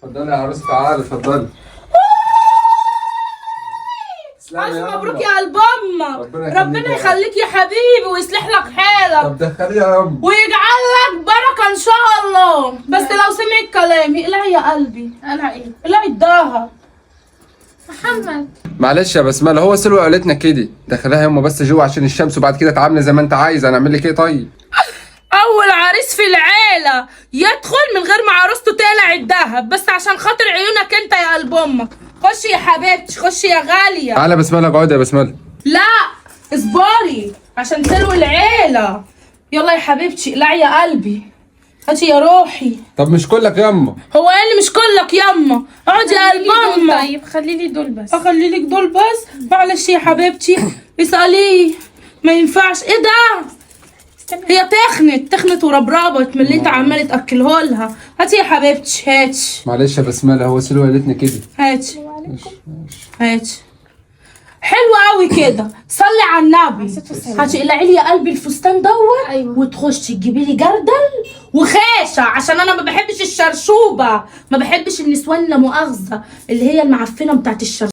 اتفضلي يا عروس، تعالي اتفضلي. ألف مبروك يا قلب أمك. ربنا يا يخليك يا حبيبي ويصلح لك حالك طب دخلي يا ام. ويجعل لك بركة إن شاء الله. بس لو سمعت كلامي اقلعي يا قلبي. انا ايه اقلعي الدهب. محمد؟ معلش يا بسمله، هو سلوى قالتنا كده. دخلها يا امه بس جوه عشان الشمس، وبعد كده تعاملي زي ما انت عايزه. هنعمل لك ايه طيب؟ أول عريس في العيلة يدخل من غير ما عروسته تقلع الدهب، بس عشان خاطر عيونك أنت يا قلب أمك. خشي يا حبيبتي، خشي يا غالية. تعالى يا بسمله، اقعدي يا بسمله. لا اصبري عشان تلوي العيلة. يلا يا حبيبتي اقلعي يا قلبي. هاتي يا روحي. طب مش كلك يا امه؟ هو ايه اللي مش كلك ياما؟ اقعدي يا قلب امك. طيب خلي لي دول بس. اخلي لك دول بس؟ معلش يا حبيبتي اساليه. ما ينفعش. ايه ده؟ هي تخنت وربربت من اللي انت عمال تاكله لها. هاتي يا حبيبتي هاتي. معلش يا بسمله، هو سلوى قالتنا كده. هاتي هاتي. حلو قوي كده. صلي على النبي. هتقلعي لي يا قلبي الفستان دوت. أيوة. وتخشي تجيبي لي جردل وخاشه، عشان انا ما بحبش الشرشوبه، ما بحبش النسوان لا مؤاخذه اللي هي المعفنه بتاعت الشرشوبه.